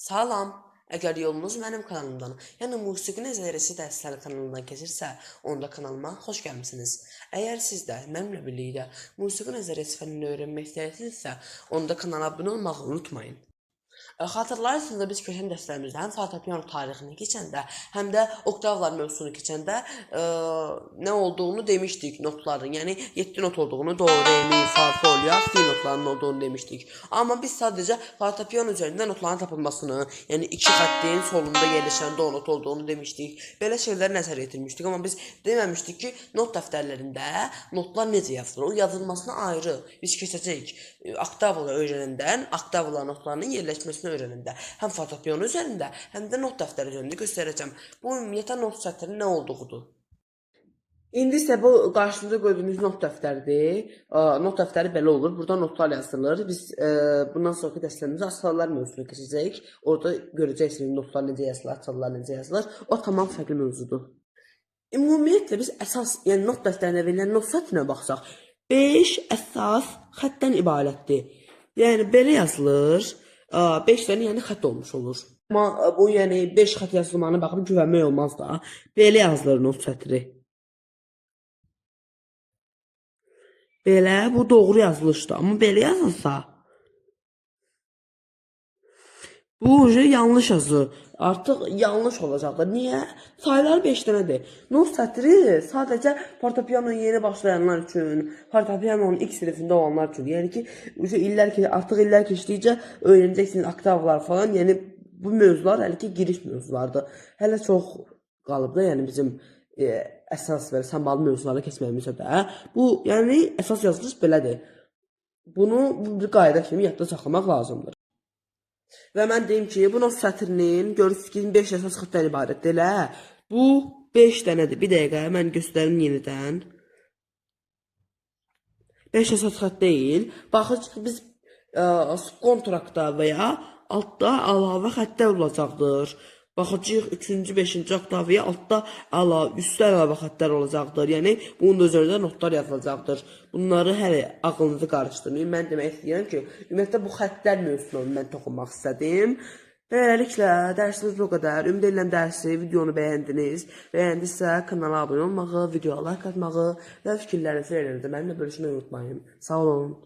Salam. Əgər yolunuz mənim kanalımdan, yəni Musiqi Nəzərəsi dərsləri kanalından keçirsə, onda kanalıma xoş gəlmisiniz. Əgər siz də mənimlə birlikdə Musiqi Nəzərəsi fənnini öyrənmək istəyirsinizsə, onda kanala abunə olmağı unutmayın. Xatırlayırsınız da biz keçən dərslərimizdə həm fortepiano tarixini keçəndə, həm də oktavlar mövzusunu keçəndə nə olduğunu demişdik notların. Yəni 7 not olduğunu, do, re, mi, fa, sol, la, si notlarının olduğunu demişdik. Amma biz sadəcə fortepiano üzərində notların tapılmasını, yəni 2 xəttin solunda yerləşən do not olduğunu demişdik. Belə şeyləri nəzərə yetirmişdik. Amma biz deməmişdik ki, not dəftərlərində notlar necə yazılır? O yazılmasına ayrı biz keçəcəyik. Oktavla öyrənəndən oktavla notlarının yerləşməsini öyrənəndə həm fortepiano üzərində, həm də not dəftəri üzərində göstərəcəm. Bu ümumiyyətlə not sətrinin nə olduğudur. İndi isə bu qarşınıza qoyduğunuz not dəftəridir. Not dəftəri belə olur. Burada notlar yazılır. Biz bundan sonraki dərslərimizdə açarlar mövzusunu keçəcəyik. Orada görəcəksiniz notlar necə yazılır, açarlar necə yazılır. O tamam fərqli mövzudur. Ümumiyyətlə biz əsas, yəni not dəftərinə verilən not sətrinə baxsaq, 5 əsas xəttdən ibarətdir. Yəni belə yazılır. 5 dənə yəni xətt olmuş olur. Amma bu yəni 5 xətt yazılmağına baxıb güvənmək olmaz da. Belə yazılır not sətri. Belə, bu doğru yazılışdır. Amma belə yazılsa, bu yanlış yazı. Artıq yanlış olacaqdır. Niyə? Sayılar 5 dənədir. Not sətri sadəcə fortepianoya yeni başlayanlar üçün, fortepianonun ilk sinifində olanlar üçün. Yəni ki, artıq illər keçdikcə öyrənəcəksiniz oktavlar falan. Yəni bu mövzular hələ ki giriş mövzulardır. Hələ çox qalıb da, yəni bizim əsas və səmbalı mövzulara keçməyimizə də. Bu, yəni əsas yazılış belədir. Bunu bir qayda kimi yadda saxlamaq lazımdır. Və mən deyim ki, bu not sətrinin görürsünüz ki, 5 əsas xəttdən ibarətdir. Bu 5 dənədir. Bir dəqiqə, mən göstərim yenidən. 5 əsas xətt deyil. Baxın ki, biz kontrakta və ya altda əlavə xəttlər olacaqdır. Baxacağıq 3-cü, 5-ci oktavaya altda üstdə əlavə xəttlər olacaqdır. Yəni, bunun da üzərində notlar yazılacaqdır. Bunları hələ ağlınızı qarışdırmayın. Mən demək istəyirəm ki, ümumiyyətlə bu xəttlər mövzusuna mən toxunmaq istədim. Beləliklə, dərsimiz bu qədər. Ümid edirəm dərsi, videonu bəyəndiniz. Bəyəndinizsə, kanala abunə olmağı, videoya like atmağı və fikirlərinizi mənimlə bölüşməyi unutmayın. Sağ olun.